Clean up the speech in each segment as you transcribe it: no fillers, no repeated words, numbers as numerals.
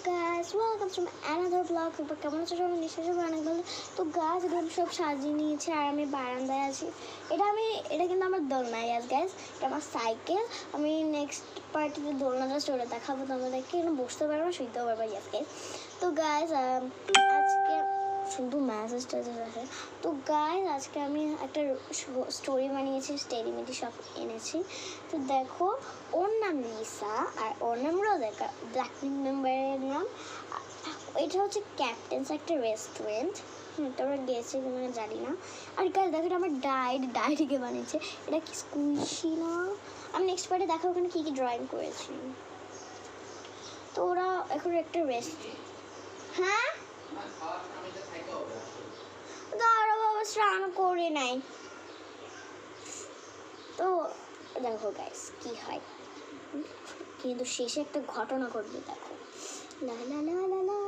Guys welcome to another blog. কেমন আছো সবাই? নিশ্চয়ই সবাই অনেক ভালো। তো গাছ এগুলো সব সাজিয়ে নিয়েছে আর আমি বারান্দায় আছি। এটা কিন্তু আমার দোলনা। ইয়াস গাইস, এটা আমার সাইকেল। আমি নেক্সট পার্টিতে দোলনাটা চড়ে দেখাবো তোমাদেরকে। এখানে বসতে পারবো, শুইতেও পারবো। ইয়াস গাইস, তো গাইস আজকে শুধু মেসেজ টেসেজ আছে। তো গাইস আজকে আমি একটা স্টোরি বানিয়েছি, স্টেরিমিটি সব এনেছি। তো দেখো, ওর নাম লিসা আর ওর নাম রোজেকা, ব্ল্যাকপিঙ্ক মেম্বারের নাম। এটা হচ্ছে ক্যাপ্টেন্স একটা রেস্টুরেন্ট। তোমরা গেছে কিনা জানি না। আর গাইস দেখো, এটা আমার ডায়েরিকে বানিয়েছে। এটা কি স্কুলশি না? আমি নেক্সট পার্টে দেখো ওখানে কী কী ড্রয়িং করেছি। তো ওরা এখন একটা হ্যাঁ দাঁড়া বাবা, স্নান করে নাই। তো দেখো গাইস কি হয়, কিন্তু শেষে একটা ঘটনা ঘটবে। দেখো, লা লা লা লা লা।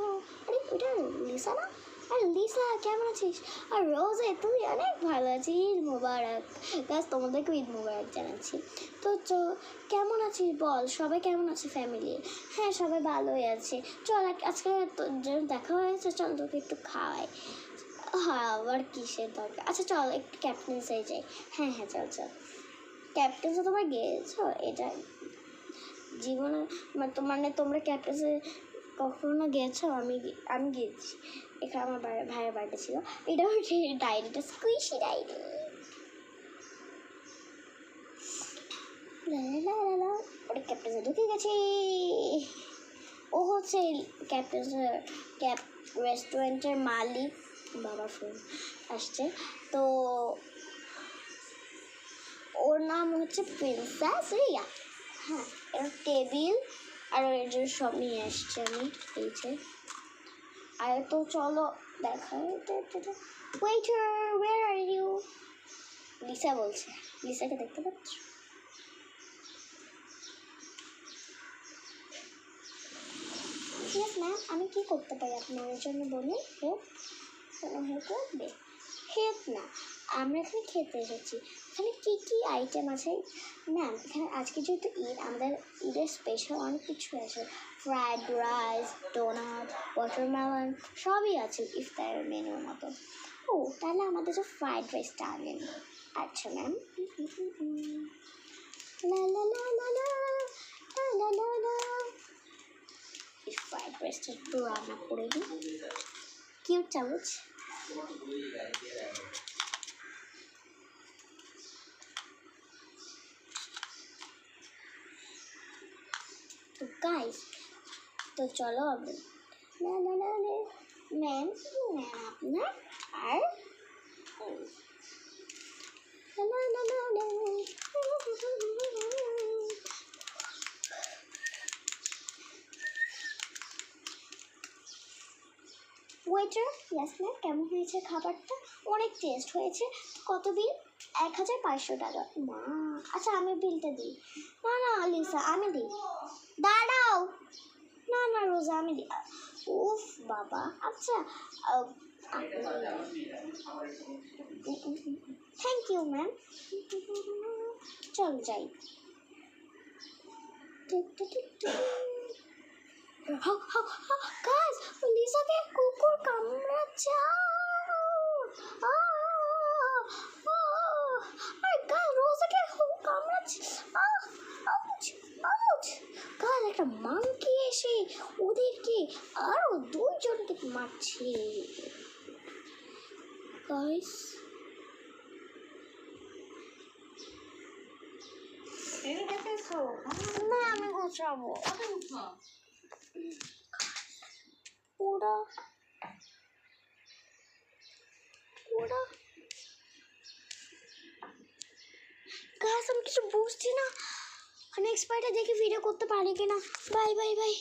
আরে ওটা লিসা না? আরে লিসা কেমন আছিস? আর রোজে তুই অনেক ভালো আছিস। ঈদ মোবারক গাইস, তোমাদেরকেও ঈদ মোবারক জানাচ্ছি। তো কেমন আছিস বল? সবাই কেমন আছে ফ্যামিলি? হ্যাঁ সবাই ভালোই আছে। চল আজকে দেখা হয়েছে, চল তোকে একটু খাওয়াই। হ্যাঁ আবার কিসের দরকার? আচ্ছা চল একটু ক্যাপ্টেন্সে যাই। হ্যাঁ হ্যাঁ চল চল। ক্যাপ্টেন্সে তোমরা গিয়েছো? এটা জীবনে মানে তোমরা ক্যাপ্টেন্সে কখনো গেছো? আমি গিয়েছি। এখানে আমার ভাইয়ের বাড়িতে ছিল। এটা হচ্ছে ডায়েরিটা, স্কুইশি ডায়েরি। ওটা ক্যাপ্টেন্সে ঢুকে গেছি। ও হচ্ছে ক্যাপ রেস্টুরেন্টের মালিক। বাবার ফোন আসছে। তো ওর নাম হচ্ছে প্রিন্সেস রিয়া। হ্যাঁ, এর টেবিল আর এর জন্য সব নিয়ে আসছি আমি। এই যে, আর তো চলো দেখা। Waiter where are you? Lisa বলছে। লিসাকে দেখতে পাচ্ছ? ইয়েস ম্যাম, আমি কি করতে পারি আপনার জন্য বলুন? হেল্প করবে? হেল্প না, আমরা এখানে খেতে এসেছি। এখানে কী কী আইটেম আছে ম্যাম? এখানে আজকে যেহেতু ঈদ, আমাদের ঈদের স্পেশাল অনেক কিছু আছে। ফ্রায়েড রাইস, ডোনাট, ওয়াটারমেলন সবই আছে ইফতারের মেনুর মতো। ও তাহলে আমাদের যে ফ্রায়েড রাইসটা আনেন। আচ্ছা ম্যাম। লা লা লা লা লা লা লা লা। এই ফ্রায়েড রাইসটা একটু রান্না করে দিই। কিউট চামচ। তো গাইস, তো চলো আমি ম্যাম আপনার আর ওয়েটার। ইয়েস ম্যাম, কেমন হয়েছে খাবারটা? অনেক টেস্ট হয়েছে। কত বিল? 1500 টাকা। মা আচ্ছা আমি বিলটা দিই। না না লিসা আমি দিই। দাঁড়াও, না না রোজা আমি দিই। উফ বাবা, আচ্ছা থ্যাংক ইউ ম্যাম। চল যাই। গাইস, লিসাকে কুকুর কামড়াচ্ছে। আর গাইস, রোজাকে কামড়াচ্ছে। গাইস, একটা মাংকি এসে ওদেরকে আরো দুইজনকে মারছে। গাইস না, আমি গোছাবো। ওরা গাছ আমি কিছু বুঝছি না। নেক্সট পার্টে দেখি ভিডিও করতে পারি কিনা। Bye bye bye.